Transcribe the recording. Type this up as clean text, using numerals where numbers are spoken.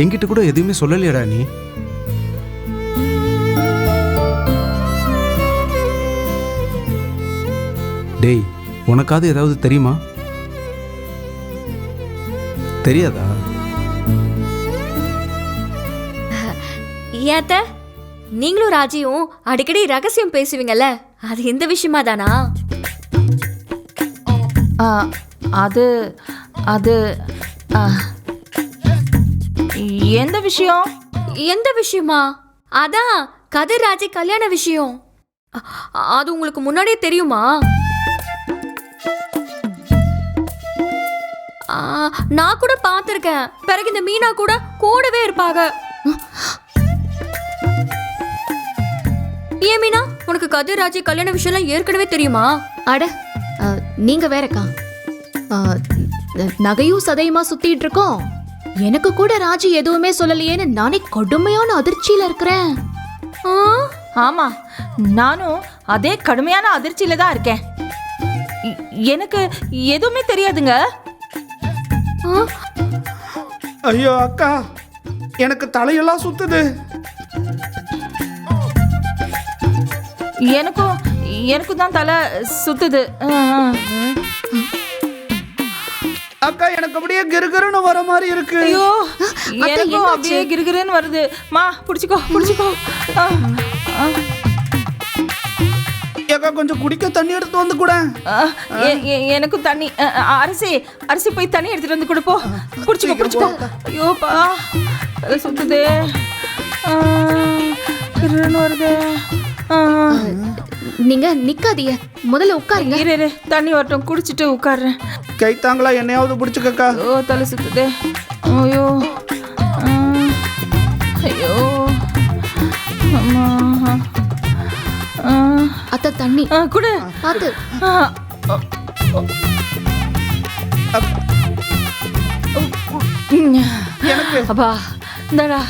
என்கிட்ட கூட எதுவுமே சொல்லலையடா நீ. டேய், உனக்காவது ஏதாவது தெரியுமா? தெரியாதா? ஏத்த நீங்களும் ராஜியும் அடிக்கடி ரகசியம் பேசுவீங்கல்ல, அது இந்த விஷயமா தானா? அது அது எந்த விஷயம்? எந்த விஷயமா? அதான் கதிர் ராஜி கல்யாண விஷயம். அது உங்களுக்கு முன்னாடியே தெரியுமா? நான் கூட பார்த்திருக்கேன். பிறகு இந்த மீனா கூட கூடவே இருப்பாங்க. ஏன் மீனா, உனக்கு கதிர் ராஜி கல்யாண விஷயம்லாம் ஏற்கனவே தெரியுமா? அட நீங்க வேறக்கா, நகையும் சதையுமா சுத்திட்டு இருக்கோம். எனக்கு கூட ராஜி எதுவுமே சொல்லலையேன்னு நானே கடுமையான அதிர்ச்சியில இருக்கிறேன். ஆமா, நானும் அதே கடுமையான அதிர்ச்சியில தான் இருக்கேன். எனக்கு எதுவுமே தெரியாதுங்க. ஐயோ அக்கா, எனக்கு தலையெல்லாம் சுத்துது. எனக்கும் தான் தலை சுத்துது. அக்கா, எனக்கு அப்படியே கிறுகிறுன்னு வர மாதிரி இருக்கு. ஐயோ, எனக்கும் அப்படியே கிறுகிறுன்னு வருது. மா புடிச்சுக்கோ. அக்கா, கொஞ்சம் குடிக்க தண்ணி எடுத்து வந்து கூட. எனக்கும் தண்ணி. அரிசி போய் தண்ணி எடுத்துட்டு வந்து கொடுப்போ. புடிச்சுக்கோ. ஐயோப்பா, தலை சுத்துது. கிறுகிறுன்னு வருது. நீங்க நிக்காதீங்க, முதல்ல உட்காருங்க. இரு, தண்ணி வரட்டும், குடிச்சிட்டு உட்காருறேன். கைத்தாங்களா, என்னையாவது பிடிச்சுக்கக்கா. ஓ, தலை சுத்துது. ஐயோ அம்மா. அத்தை தண்ணி குடு. பாத்து. எனக்கு அப்பா இந்தடா.